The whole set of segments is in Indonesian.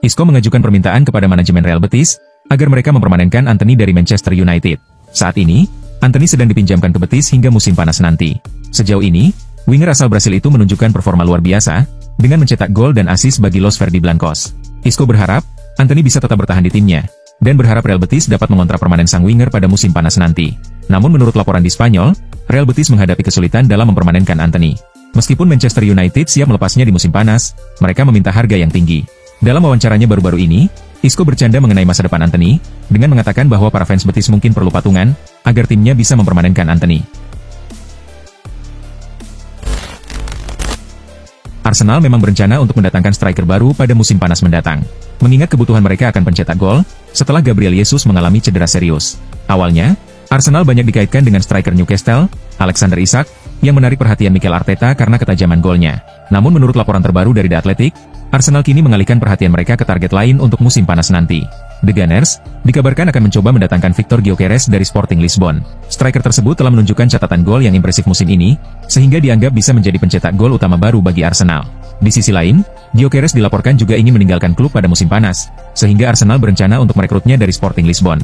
Isco mengajukan permintaan kepada manajemen Real Betis agar mereka mempermanenkan Antony dari Manchester United. Saat ini, Antony sedang dipinjamkan ke Betis hingga musim panas nanti. Sejauh ini, winger asal Brasil itu menunjukkan performa luar biasa dengan mencetak gol dan assist bagi Los Verdi Blancos. Isco berharap Antony bisa tetap bertahan di timnya dan berharap Real Betis dapat mengontrak permanen sang winger pada musim panas nanti. Namun menurut laporan di Spanyol, Real Betis menghadapi kesulitan dalam mempermanenkan Antony. Meskipun Manchester United siap melepasnya di musim panas, mereka meminta harga yang tinggi. Dalam wawancaranya baru-baru ini, Isco bercanda mengenai masa depan Antony, dengan mengatakan bahwa para fans Betis mungkin perlu patungan, agar timnya bisa mempermanenkan Antony. Arsenal memang berencana untuk mendatangkan striker baru pada musim panas mendatang. Mengingat kebutuhan mereka akan pencetak gol, setelah Gabriel Jesus mengalami cedera serius. Awalnya, Arsenal banyak dikaitkan dengan striker Newcastle, Alexander Isak, yang menarik perhatian Mikel Arteta karena ketajaman golnya. Namun menurut laporan terbaru dari The Athletic, Arsenal kini mengalihkan perhatian mereka ke target lain untuk musim panas nanti. The Gunners dikabarkan akan mencoba mendatangkan Victor Gyökeres dari Sporting Lisbon. Striker tersebut telah menunjukkan catatan gol yang impresif musim ini, sehingga dianggap bisa menjadi pencetak gol utama baru bagi Arsenal. Di sisi lain, Gyökeres dilaporkan juga ingin meninggalkan klub pada musim panas, sehingga Arsenal berencana untuk merekrutnya dari Sporting Lisbon.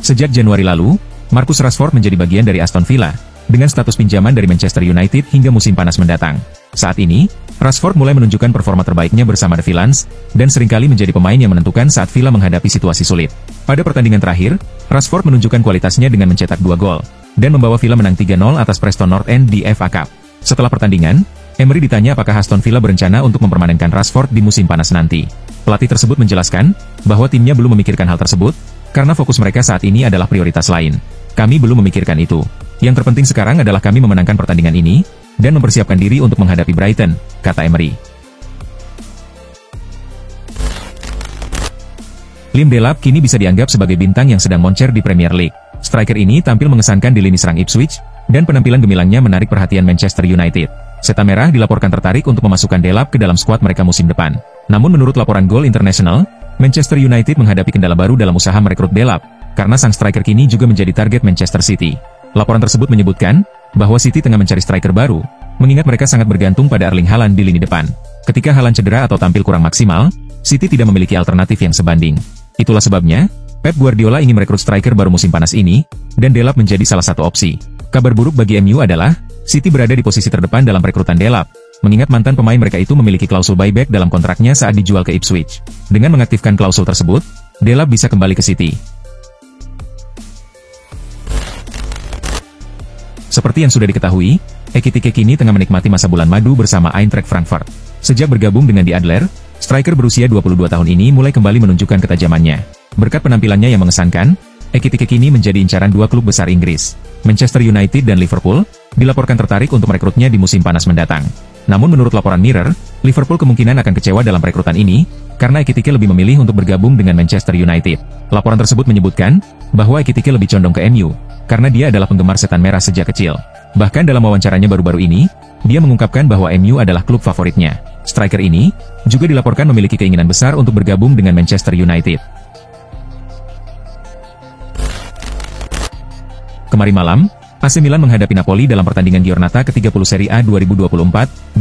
Sejak Januari lalu, Marcus Rashford menjadi bagian dari Aston Villa, dengan status pinjaman dari Manchester United hingga musim panas mendatang. Saat ini, Rashford mulai menunjukkan performa terbaiknya bersama The Villains, dan seringkali menjadi pemain yang menentukan saat Villa menghadapi situasi sulit. Pada pertandingan terakhir, Rashford menunjukkan kualitasnya dengan mencetak 2 gol, dan membawa Villa menang 3-0 atas Preston North End di FA Cup. Setelah pertandingan, Emery ditanya apakah Aston Villa berencana untuk mempermanenkan Rashford di musim panas nanti. Pelatih tersebut menjelaskan, bahwa timnya belum memikirkan hal tersebut, karena fokus mereka saat ini adalah prioritas lain. Kami belum memikirkan itu. Yang terpenting sekarang adalah kami memenangkan pertandingan ini, dan mempersiapkan diri untuk menghadapi Brighton, kata Emery. Liam Delap kini bisa dianggap sebagai bintang yang sedang moncer di Premier League. Striker ini tampil mengesankan di lini serang Ipswich, dan penampilan gemilangnya menarik perhatian Manchester United. Setan Merah dilaporkan tertarik untuk memasukkan Delap ke dalam skuad mereka musim depan. Namun menurut laporan Goal International, Manchester United menghadapi kendala baru dalam usaha merekrut Delap, karena sang striker kini juga menjadi target Manchester City. Laporan tersebut menyebutkan, bahwa City tengah mencari striker baru, mengingat mereka sangat bergantung pada Erling Haaland di lini depan. Ketika Haaland cedera atau tampil kurang maksimal, City tidak memiliki alternatif yang sebanding. Itulah sebabnya, Pep Guardiola ingin merekrut striker baru musim panas ini, dan Delap menjadi salah satu opsi. Kabar buruk bagi MU adalah, City berada di posisi terdepan dalam rekrutan Delap, mengingat mantan pemain mereka itu memiliki klausul buyback dalam kontraknya saat dijual ke Ipswich. Dengan mengaktifkan klausul tersebut, Delap bisa kembali ke City. Seperti yang sudah diketahui, Ekitike kini tengah menikmati masa bulan madu bersama Eintracht Frankfurt. Sejak bergabung dengan Die Adler, striker berusia 22 tahun ini mulai kembali menunjukkan ketajamannya. Berkat penampilannya yang mengesankan, Ekitike kini menjadi incaran 2 klub besar Inggris. Manchester United dan Liverpool dilaporkan tertarik untuk merekrutnya di musim panas mendatang. Namun menurut laporan Mirror, Liverpool kemungkinan akan kecewa dalam perekrutan ini, karena Ekitike lebih memilih untuk bergabung dengan Manchester United. Laporan tersebut menyebutkan, bahwa Ekitike lebih condong ke MU, karena dia adalah penggemar Setan Merah sejak kecil. Bahkan dalam wawancaranya baru-baru ini, dia mengungkapkan bahwa MU adalah klub favoritnya. Striker ini juga dilaporkan memiliki keinginan besar untuk bergabung dengan Manchester United. Kemarin malam, AC Milan menghadapi Napoli dalam pertandingan Giornata ke-30 Serie A 2024-2025.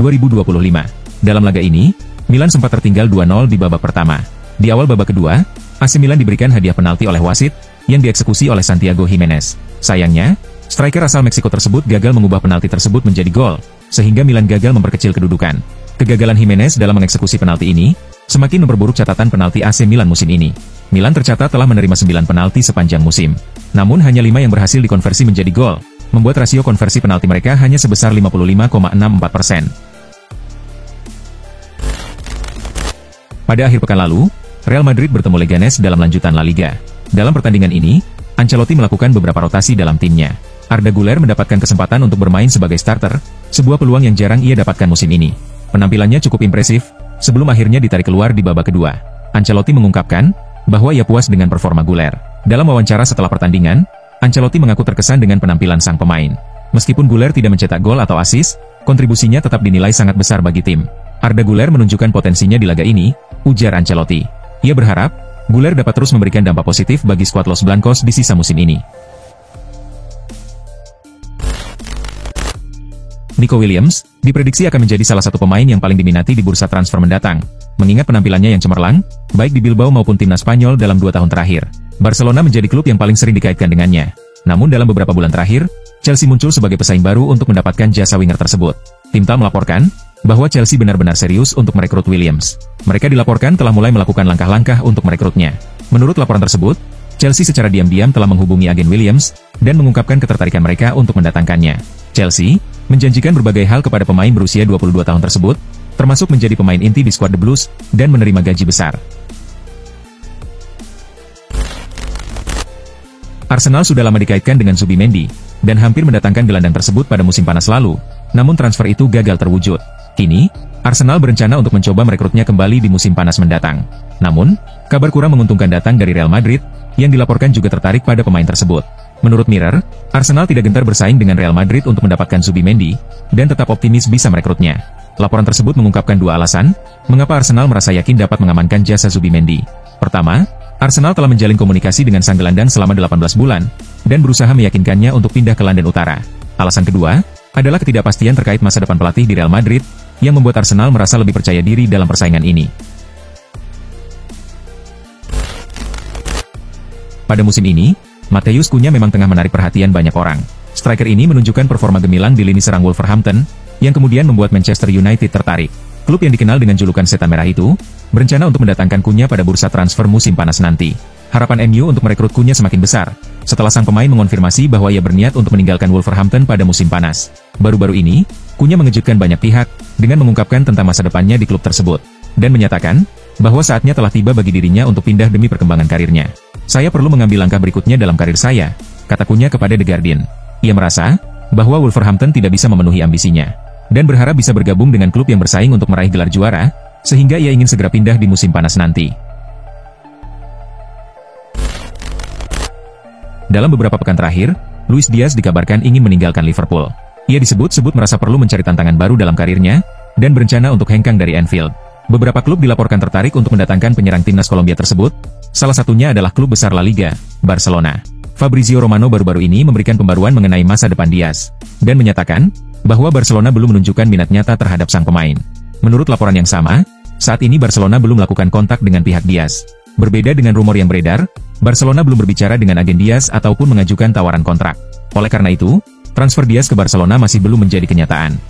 Dalam laga ini, Milan sempat tertinggal 2-0 di babak pertama. Di awal babak kedua, AC Milan diberikan hadiah penalti oleh wasit, yang dieksekusi oleh Santiago Jimenez. Sayangnya, striker asal Meksiko tersebut gagal mengubah penalti tersebut menjadi gol, sehingga Milan gagal memperkecil kedudukan. Kegagalan Jimenez dalam mengeksekusi penalti ini, semakin memperburuk catatan penalti AC Milan musim ini. Milan tercatat telah menerima 9 penalti sepanjang musim. Namun hanya 5 yang berhasil dikonversi menjadi gol, membuat rasio konversi penalti mereka hanya sebesar 55,64%. Pada akhir pekan lalu, Real Madrid bertemu Leganes dalam lanjutan La Liga. Dalam pertandingan ini, Ancelotti melakukan beberapa rotasi dalam timnya. Arda Güler mendapatkan kesempatan untuk bermain sebagai starter, sebuah peluang yang jarang ia dapatkan musim ini. Penampilannya cukup impresif, sebelum akhirnya ditarik keluar di babak kedua. Ancelotti mengungkapkan, bahwa ia puas dengan performa Güler. Dalam wawancara setelah pertandingan, Ancelotti mengaku terkesan dengan penampilan sang pemain. Meskipun Güler tidak mencetak gol atau assist, kontribusinya tetap dinilai sangat besar bagi tim. Arda Güler menunjukkan potensinya di laga ini, ujar Ancelotti. Ia berharap, Güler dapat terus memberikan dampak positif bagi skuad Los Blancos di sisa musim ini. Nico Williams, diprediksi akan menjadi salah satu pemain yang paling diminati di bursa transfer mendatang, mengingat penampilannya yang cemerlang, baik di Bilbao maupun timnas Spanyol dalam 2 tahun terakhir. Barcelona menjadi klub yang paling sering dikaitkan dengannya. Namun dalam beberapa bulan terakhir, Chelsea muncul sebagai pesaing baru untuk mendapatkan jasa winger tersebut. Tim Tal melaporkan bahwa Chelsea benar-benar serius untuk merekrut Williams. Mereka dilaporkan telah mulai melakukan langkah-langkah untuk merekrutnya. Menurut laporan tersebut, Chelsea secara diam-diam telah menghubungi agen Williams dan mengungkapkan ketertarikan mereka untuk mendatangkannya. Chelsea menjanjikan berbagai hal kepada pemain berusia 22 tahun tersebut, termasuk menjadi pemain inti di skuad The Blues dan menerima gaji besar. Arsenal sudah lama dikaitkan dengan Zubimendi dan hampir mendatangkan gelandang tersebut pada musim panas lalu, namun transfer itu gagal terwujud. Kini, Arsenal berencana untuk mencoba merekrutnya kembali di musim panas mendatang. Namun, kabar kurang menguntungkan datang dari Real Madrid, yang dilaporkan juga tertarik pada pemain tersebut. Menurut Mirror, Arsenal tidak gentar bersaing dengan Real Madrid untuk mendapatkan Zubimendi, dan tetap optimis bisa merekrutnya. Laporan tersebut mengungkapkan 2 alasan, mengapa Arsenal merasa yakin dapat mengamankan jasa Zubimendi. Pertama, Arsenal telah menjalin komunikasi dengan sang gelandang selama 18 bulan, dan berusaha meyakinkannya untuk pindah ke London Utara. Alasan kedua, adalah ketidakpastian terkait masa depan pelatih di Real Madrid, yang membuat Arsenal merasa lebih percaya diri dalam persaingan ini. Pada musim ini, Matheus Cunha memang tengah menarik perhatian banyak orang. Striker ini menunjukkan performa gemilang di lini serang Wolverhampton, yang kemudian membuat Manchester United tertarik. Klub yang dikenal dengan julukan Setan Merah itu, berencana untuk mendatangkan Cunha pada bursa transfer musim panas nanti. Harapan MU untuk merekrut Cunha semakin besar, setelah sang pemain mengonfirmasi bahwa ia berniat untuk meninggalkan Wolverhampton pada musim panas. Baru-baru ini, Cunha mengejutkan banyak pihak, dengan mengungkapkan tentang masa depannya di klub tersebut, dan menyatakan bahwa saatnya telah tiba bagi dirinya untuk pindah demi perkembangan karirnya. Saya perlu mengambil langkah berikutnya dalam karir saya, kata Cunha kepada The Guardian. Ia merasa bahwa Wolverhampton tidak bisa memenuhi ambisinya, dan berharap bisa bergabung dengan klub yang bersaing untuk meraih gelar juara, sehingga ia ingin segera pindah di musim panas nanti. Dalam beberapa pekan terakhir, Luis Diaz dikabarkan ingin meninggalkan Liverpool. Ia disebut-sebut merasa perlu mencari tantangan baru dalam karirnya, dan berencana untuk hengkang dari Anfield. Beberapa klub dilaporkan tertarik untuk mendatangkan penyerang timnas Kolombia tersebut, salah satunya adalah klub besar La Liga, Barcelona. Fabrizio Romano baru-baru ini memberikan pembaruan mengenai masa depan Diaz, dan menyatakan bahwa Barcelona belum menunjukkan minat nyata terhadap sang pemain. Menurut laporan yang sama, saat ini Barcelona belum melakukan kontak dengan pihak Diaz. Berbeda dengan rumor yang beredar, Barcelona belum berbicara dengan agen Diaz ataupun mengajukan tawaran kontrak. Oleh karena itu, transfer Diaz ke Barcelona masih belum menjadi kenyataan.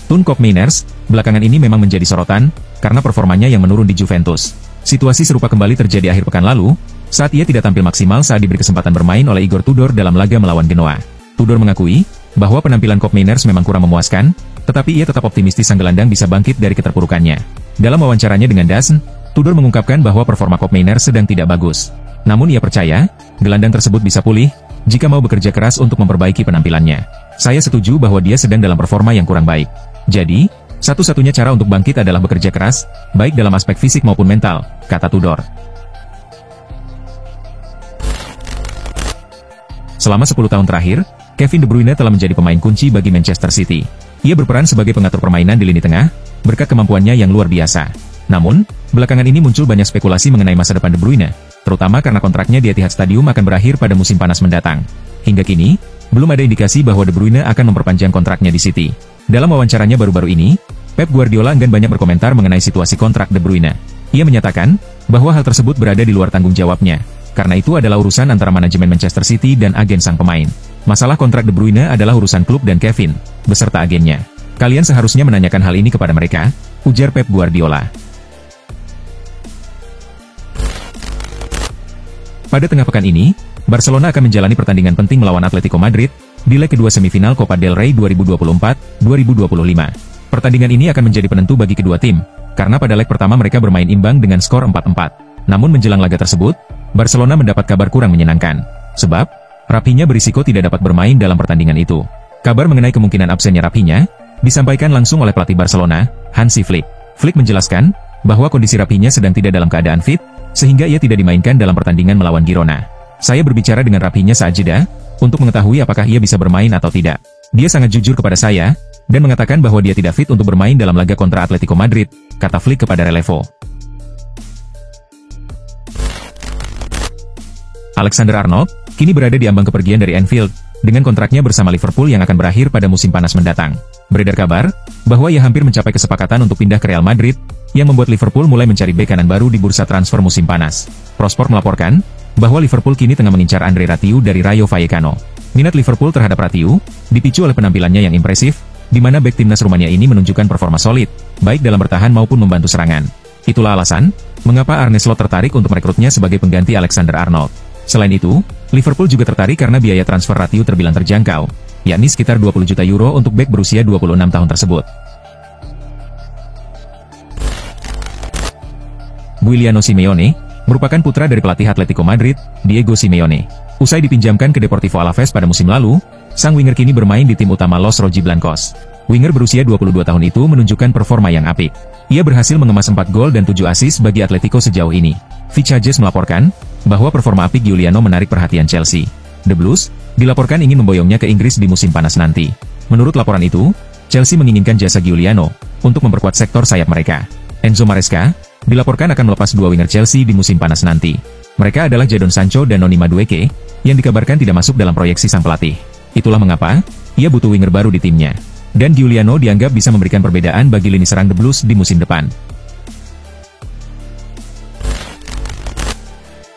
Toon Koopmeiners, belakangan ini memang menjadi sorotan, karena performanya yang menurun di Juventus. Situasi serupa kembali terjadi akhir pekan lalu, saat ia tidak tampil maksimal saat diberi kesempatan bermain oleh Igor Tudor dalam laga melawan Genoa. Tudor mengakui bahwa penampilan Koopmeiners memang kurang memuaskan, tetapi ia tetap optimistis sang gelandang bisa bangkit dari keterpurukannya. Dalam wawancaranya dengan DAZN, Tudor mengungkapkan bahwa performa Koopmeiners sedang tidak bagus. Namun ia percaya, gelandang tersebut bisa pulih, jika mau bekerja keras untuk memperbaiki penampilannya. Saya setuju bahwa dia sedang dalam performa yang kurang baik. Jadi, satu-satunya cara untuk bangkit adalah bekerja keras, baik dalam aspek fisik maupun mental, kata Tudor. Selama 10 tahun terakhir, Kevin De Bruyne telah menjadi pemain kunci bagi Manchester City. Ia berperan sebagai pengatur permainan di lini tengah, berkat kemampuannya yang luar biasa. Namun, belakangan ini muncul banyak spekulasi mengenai masa depan De Bruyne, terutama karena kontraknya di Etihad Stadium akan berakhir pada musim panas mendatang. Hingga kini, belum ada indikasi bahwa De Bruyne akan memperpanjang kontraknya di City. Dalam wawancaranya baru-baru ini, Pep Guardiola enggan banyak berkomentar mengenai situasi kontrak De Bruyne. Ia menyatakan bahwa hal tersebut berada di luar tanggung jawabnya, karena itu adalah urusan antara manajemen Manchester City dan agen sang pemain. Masalah kontrak De Bruyne adalah urusan klub dan Kevin, beserta agennya. Kalian seharusnya menanyakan hal ini kepada mereka, ujar Pep Guardiola. Pada tengah pekan ini, Barcelona akan menjalani pertandingan penting melawan Atletico Madrid, di leg kedua semifinal Copa del Rey 2024-2025. Pertandingan ini akan menjadi penentu bagi kedua tim, karena pada leg pertama mereka bermain imbang dengan skor 4-4. Namun menjelang laga tersebut, Barcelona mendapat kabar kurang menyenangkan. Sebab, Raphinha berisiko tidak dapat bermain dalam pertandingan itu. Kabar mengenai kemungkinan absennya Raphinha, disampaikan langsung oleh pelatih Barcelona, Hansi Flick. Flick menjelaskan, bahwa kondisi Raphinha sedang tidak dalam keadaan fit, sehingga ia tidak dimainkan dalam pertandingan melawan Girona. Saya berbicara dengan Raphinha saat jeda, untuk mengetahui apakah ia bisa bermain atau tidak. Dia sangat jujur kepada saya, dan mengatakan bahwa dia tidak fit untuk bermain dalam laga kontra Atletico Madrid, kata Flick kepada Relevo. Alexander Arnold, kini berada di ambang kepergian dari Anfield, dengan kontraknya bersama Liverpool yang akan berakhir pada musim panas mendatang. Beredar kabar bahwa ia hampir mencapai kesepakatan untuk pindah ke Real Madrid, yang membuat Liverpool mulai mencari bek kanan baru di bursa transfer musim panas. Prosport melaporkan bahwa Liverpool kini tengah mengincar Andre Ratiu dari Rayo Vallecano. Minat Liverpool terhadap Ratiu dipicu oleh penampilannya yang impresif, di mana bek timnas Rumania ini menunjukkan performa solid, baik dalam bertahan maupun membantu serangan. Itulah alasan mengapa Arne Slot tertarik untuk merekrutnya sebagai pengganti Alexander Arnold. Selain itu, Liverpool juga tertarik karena biaya transfer Ratiu terbilang terjangkau, yakni sekitar 20 juta euro untuk bek berusia 26 tahun tersebut. Giuliano Simeone merupakan putra dari pelatih Atletico Madrid, Diego Simeone. Usai dipinjamkan ke Deportivo Alaves pada musim lalu, sang winger kini bermain di tim utama Los Rojiblancos. Winger berusia 22 tahun itu menunjukkan performa yang apik. Ia berhasil mengemas 4 gol dan 7 assist bagi Atletico sejauh ini. Vichages melaporkan bahwa performa apik Giuliano menarik perhatian Chelsea. The Blues dilaporkan ingin memboyongnya ke Inggris di musim panas nanti. Menurut laporan itu, Chelsea menginginkan jasa Giuliano untuk memperkuat sektor sayap mereka. Enzo Maresca dilaporkan akan melepas 2 winger Chelsea di musim panas nanti. Mereka adalah Jadon Sancho dan Noni Madueke, yang dikabarkan tidak masuk dalam proyeksi sang pelatih. Itulah mengapa ia butuh winger baru di timnya. Dan Giuliano dianggap bisa memberikan perbedaan bagi lini serang The Blues di musim depan.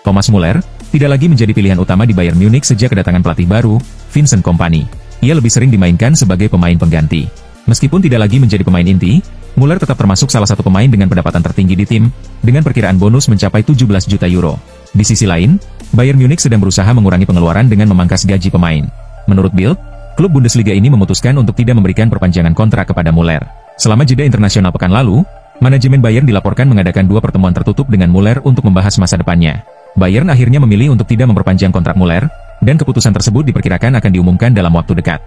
Thomas Muller tidak lagi menjadi pilihan utama di Bayern Munich sejak kedatangan pelatih baru, Vincent Kompany. Ia lebih sering dimainkan sebagai pemain pengganti. Meskipun tidak lagi menjadi pemain inti, Muller tetap termasuk salah satu pemain dengan pendapatan tertinggi di tim, dengan perkiraan bonus mencapai 17 juta euro. Di sisi lain, Bayern Munich sedang berusaha mengurangi pengeluaran dengan memangkas gaji pemain. Menurut Bild, klub Bundesliga ini memutuskan untuk tidak memberikan perpanjangan kontrak kepada Muller. Selama jeda internasional pekan lalu, manajemen Bayern dilaporkan mengadakan 2 pertemuan tertutup dengan Muller untuk membahas masa depannya. Bayern akhirnya memilih untuk tidak memperpanjang kontrak Muller, dan keputusan tersebut diperkirakan akan diumumkan dalam waktu dekat.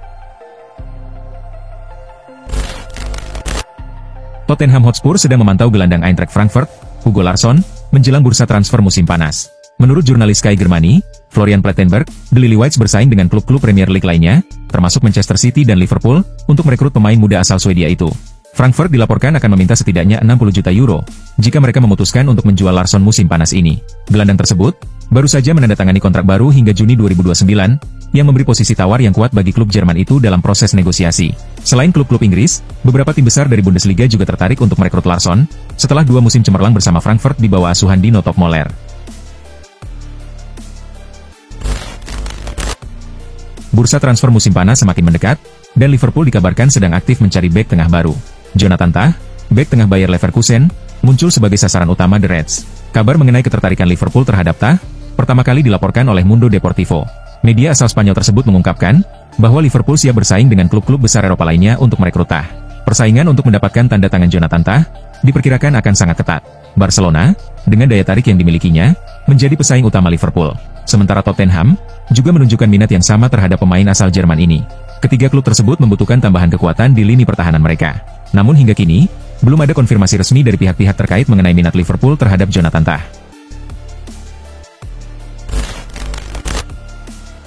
Tottenham Hotspur sedang memantau gelandang Eintracht Frankfurt, Hugo Larsson, menjelang bursa transfer musim panas. Menurut jurnalis Sky Germany, Florian Plettenberg, The Lilywhites bersaing dengan klub-klub Premier League lainnya, termasuk Manchester City dan Liverpool, untuk merekrut pemain muda asal Swedia itu. Frankfurt dilaporkan akan meminta setidaknya 60 juta euro, jika mereka memutuskan untuk menjual Larsson musim panas ini. Gelandang tersebut baru saja menandatangani kontrak baru hingga Juni 2029, yang memberi posisi tawar yang kuat bagi klub Jerman itu dalam proses negosiasi. Selain klub-klub Inggris, beberapa tim besar dari Bundesliga juga tertarik untuk merekrut Larsson, setelah 2 musim cemerlang bersama Frankfurt di bawah asuhan Dino Topmoller. Bursa transfer musim panas semakin mendekat, dan Liverpool dikabarkan sedang aktif mencari bek tengah baru. Jonathan Tah, bek tengah Bayer Leverkusen, muncul sebagai sasaran utama The Reds. Kabar mengenai ketertarikan Liverpool terhadap Tah pertama kali dilaporkan oleh Mundo Deportivo. Media asal Spanyol tersebut mengungkapkan bahwa Liverpool siap bersaing dengan klub-klub besar Eropa lainnya untuk merekrut Tah. Persaingan untuk mendapatkan tanda tangan Jonathan Tah diperkirakan akan sangat ketat. Barcelona, dengan daya tarik yang dimilikinya, menjadi pesaing utama Liverpool. Sementara Tottenham juga menunjukkan minat yang sama terhadap pemain asal Jerman ini. Ketiga klub tersebut membutuhkan tambahan kekuatan di lini pertahanan mereka. Namun hingga kini, belum ada konfirmasi resmi dari pihak-pihak terkait mengenai minat Liverpool terhadap Jonathan Tah.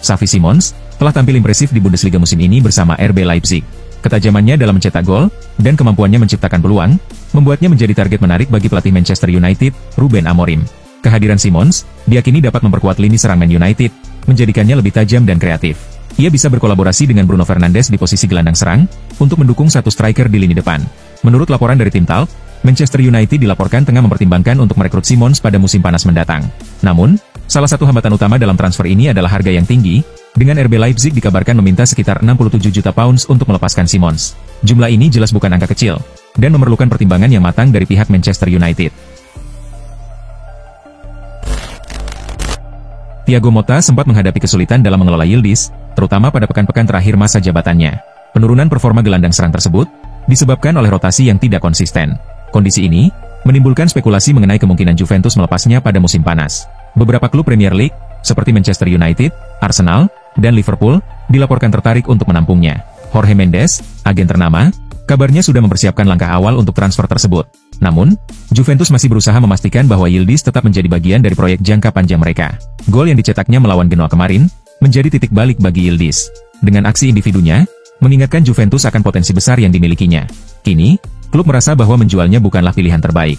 Xavi Simons telah tampil impresif di Bundesliga musim ini bersama RB Leipzig. Ketajamannya dalam mencetak gol dan kemampuannya menciptakan peluang membuatnya menjadi target menarik bagi pelatih Manchester United, Ruben Amorim. Kehadiran Simons diyakini dapat memperkuat lini serang Man United, menjadikannya lebih tajam dan kreatif. Ia bisa berkolaborasi dengan Bruno Fernandes di posisi gelandang serang untuk mendukung satu striker di lini depan. Menurut laporan dari tim Talk, Manchester United dilaporkan tengah mempertimbangkan untuk merekrut Simons pada musim panas mendatang. Namun, salah satu hambatan utama dalam transfer ini adalah harga yang tinggi, dengan RB Leipzig dikabarkan meminta sekitar 67 juta pounds untuk melepaskan Simons. Jumlah ini jelas bukan angka kecil, dan memerlukan pertimbangan yang matang dari pihak Manchester United. Thiago Motta sempat menghadapi kesulitan dalam mengelola Yildiz, terutama pada pekan-pekan terakhir masa jabatannya. Penurunan performa gelandang serang tersebut disebabkan oleh rotasi yang tidak konsisten. Kondisi ini menimbulkan spekulasi mengenai kemungkinan Juventus melepasnya pada musim panas. Beberapa klub Premier League, seperti Manchester United, Arsenal, dan Liverpool, dilaporkan tertarik untuk menampungnya. Jorge Mendes, agen ternama, kabarnya sudah mempersiapkan langkah awal untuk transfer tersebut. Namun, Juventus masih berusaha memastikan bahwa Yildiz tetap menjadi bagian dari proyek jangka panjang mereka. Gol yang dicetaknya melawan Genoa kemarin menjadi titik balik bagi Yildiz. Dengan aksi individunya, mengingatkan Juventus akan potensi besar yang dimilikinya. Kini, klub merasa bahwa menjualnya bukanlah pilihan terbaik.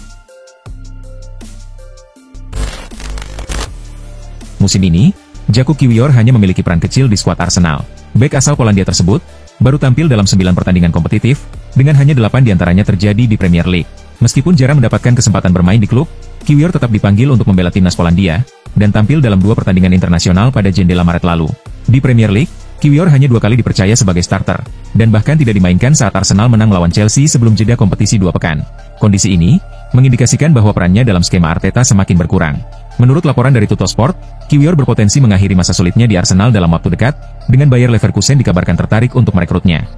Musim ini, Jakub Kiwior hanya memiliki peran kecil di skuad Arsenal. Bek asal Polandia tersebut baru tampil dalam 9 pertandingan kompetitif, dengan hanya 8 diantaranya terjadi di Premier League. Meskipun jarang mendapatkan kesempatan bermain di klub, Kiwior tetap dipanggil untuk membela timnas Polandia, dan tampil dalam 2 pertandingan internasional pada jendela Maret lalu. Di Premier League, Kiwior hanya 2 kali dipercaya sebagai starter, dan bahkan tidak dimainkan saat Arsenal menang lawan Chelsea sebelum jeda kompetisi 2 pekan. Kondisi ini mengindikasikan bahwa perannya dalam skema Arteta semakin berkurang. Menurut laporan dari Tuttosport, Kiwior berpotensi mengakhiri masa sulitnya di Arsenal dalam waktu dekat, dengan Bayer Leverkusen dikabarkan tertarik untuk merekrutnya.